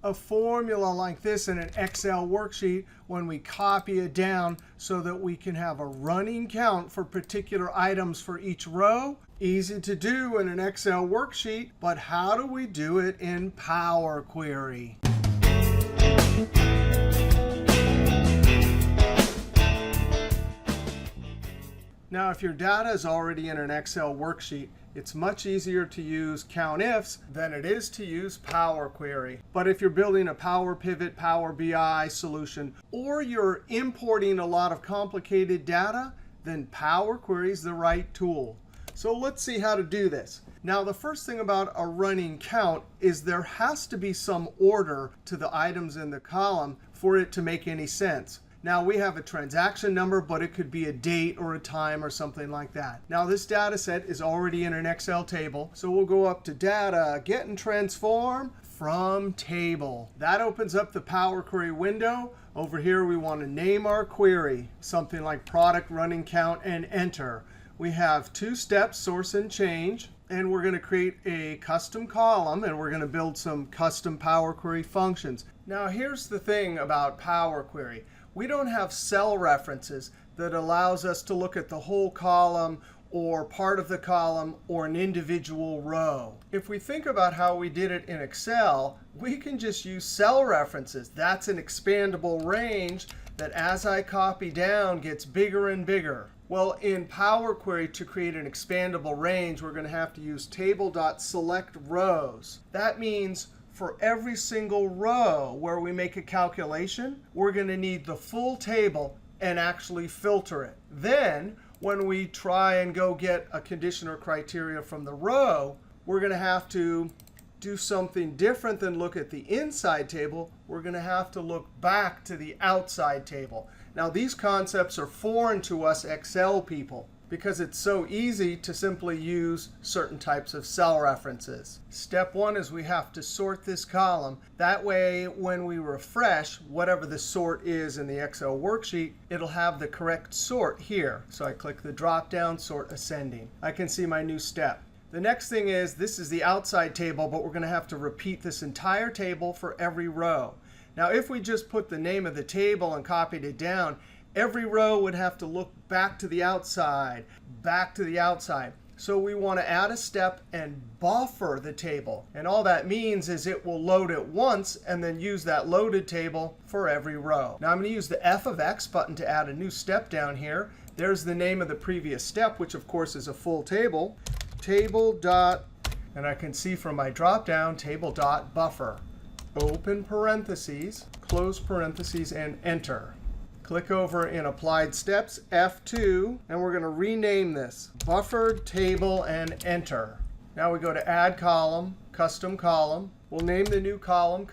a formula like this in an Excel worksheet when we copy it down so that we can have a running count for particular items for each row. Easy to do in an Excel worksheet, but how do we do it in Power Query? Now, if your data is already in an Excel worksheet, it's much easier to use COUNTIFS than it is to use Power Query. But if you're building a Power Pivot, Power BI solution, or you're importing a lot of complicated data, then Power Query is the right tool. So let's see how to do this. Now, the first thing about a running count is there has to be some order to the items in the column for it to make any sense. Now, we have a transaction number, but it could be a date or a time or something like that. Now, this data set is already in an Excel table. So we'll go up to Data, Get and Transform from Table. That opens up the Power Query window. Over here, we want to name our query, something like Product Running Count, and Enter. We have two steps, source and change. And we're going to create a custom column, and we're going to build some custom Power Query functions. Now, here's the thing about Power Query. We don't have cell references that allows us to look at the whole column or part of the column or an individual row. If we think about how we did it in Excel, we can just use cell references. That's an expandable range that, as I copy down, gets bigger and bigger. Well, in Power Query, to create an expandable range, we're going to have to use Table.SelectRows. That means for every single row where we make a calculation, we're going to need the full table and actually filter it. Then, when we try and go get a condition or criteria from the row, we're going to have to do something different than look at the inside table. We're going to have to look back to the outside table. Now, these concepts are foreign to us Excel people because it's so easy to simply use certain types of cell references. Step one is we have to sort this column. That way, when we refresh, whatever the sort is in the Excel worksheet, it'll have the correct sort here. So I click the drop-down, Sort Ascending. I can see my new step. The next thing is this is the outside table, but we're going to have to repeat this entire table for every row. Now, if we just put the name of the table and copied it down, every row would have to look back to the outside, back to the outside. So we want to add a step and buffer the table. And all that means is it will load it once and then use that loaded table for every row. Now, I'm going to use the F of X button to add a new step down here. There's the name of the previous step, which, of course, is a full table. Table dot, and I can see from my dropdown, table.buffer. Open parentheses, close parentheses, and Enter. Click over in Applied Steps, F2, and we're going to rename this Buffered Table and Enter. Now we go to Add Column, Custom Column. We'll name the new column.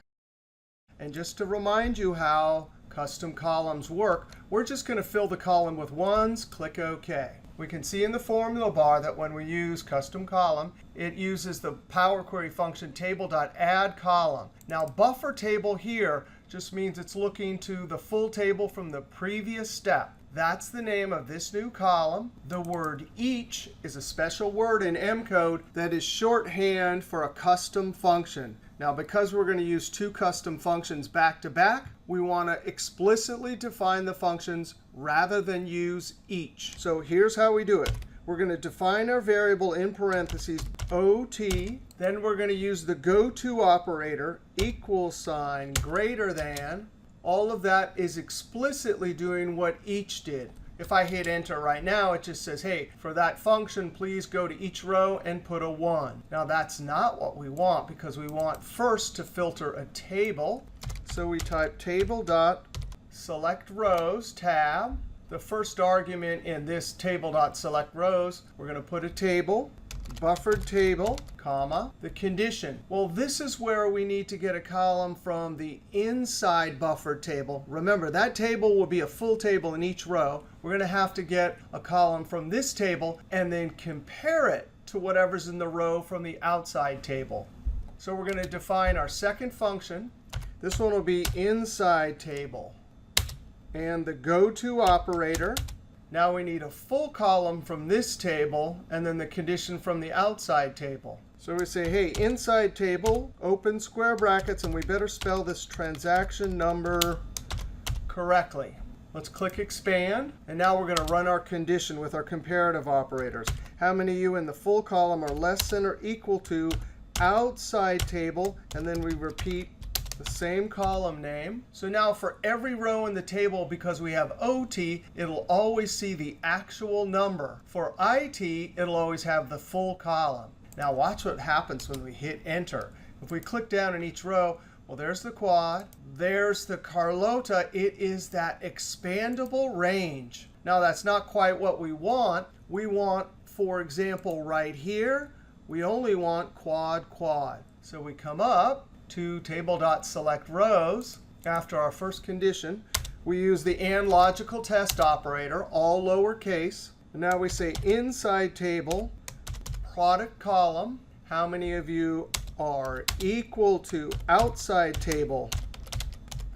And just to remind you how custom columns work, we're just going to fill the column with ones. Click OK. We can see in the formula bar that when we use custom column, it uses the Power Query function Table.AddColumn. Now, buffer table here just means it's looking to the full table from the previous step. That's the name of this new column. The word each is a special word in M code that is shorthand for a custom function. Now, because we're going to use two custom functions back to back, we want to explicitly define the functions rather than use each. So here's how we do it. We're going to define our variable in parentheses, OT. Then we're going to use the goto operator, equal sign, greater than. All of that is explicitly doing what each did. If I hit Enter right now, it just says, hey, for that function, please go to each row and put a 1. Now, that's not what we want because we want first to filter a table. So we type Table.SelectRows tab. The first argument in this Table.SelectRows, we're going to put a table, buffered table, comma, the condition. Well, this is where we need to get a column from the inside buffered table. Remember, that table will be a full table in each row. We're going to have to get a column from this table and then compare it to whatever's in the row from the outside table. So we're going to define our second function. This one will be inside table. And the goto operator. Now we need a full column from this table and then the condition from the outside table. So we say, hey, inside table, open square brackets, and we better spell this transaction number correctly. Let's click expand. And now we're going to run our condition with our comparative operators. How many of you in the full column are less than or equal to outside table? And then we repeat the same column name. So now for every row in the table, because we have OT, it'll always see the actual number. For IT, it'll always have the full column. Now watch what happens when we hit enter. If we click down in each row, well, there's the quad. There's the Carlota. It is that expandable range. Now that's not quite what we want. We want, for example, right here, we only want quad, quad. So we come up to Table.SelectRows. After our first condition, we use the AND logical test operator, all lowercase. And now we say inside table, product column. How many of you are equal to outside table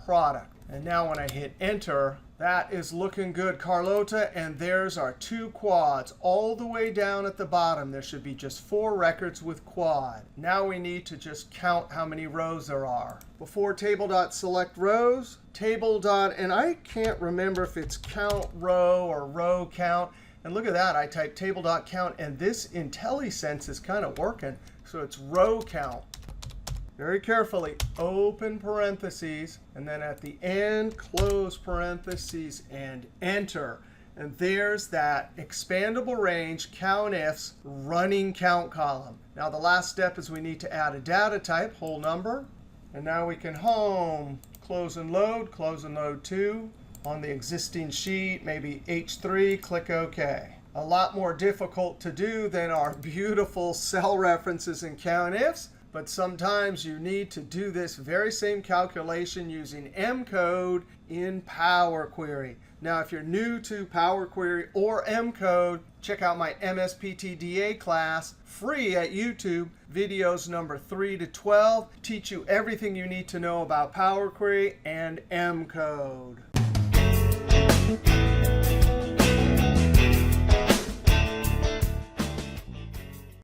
product? And now when I hit enter, that is looking good, Carlota. And there's our 2 quads all the way down at the bottom. There should be just 4 records with quad. Now we need to just count how many rows there are. Before Table.SelectRows, and I can't remember if it's count row or row count. And look at that. I typed table.count, and this IntelliSense is kind of working. So it's row count. Very carefully, open parentheses, and then at the end, close parentheses, and enter. And there's that expandable range COUNTIFS running count column. Now the last step is we need to add a data type, whole number. And now we can home, close and load 2. On the existing sheet, maybe H3, click OK. A lot more difficult to do than our beautiful cell references in COUNTIFS. But sometimes you need to do this very same calculation using M code in Power Query. Now, if you're new to Power Query or M code, check out my MSPTDA class, free at YouTube. Videos number 3 to 12 teach you everything you need to know about Power Query and M code.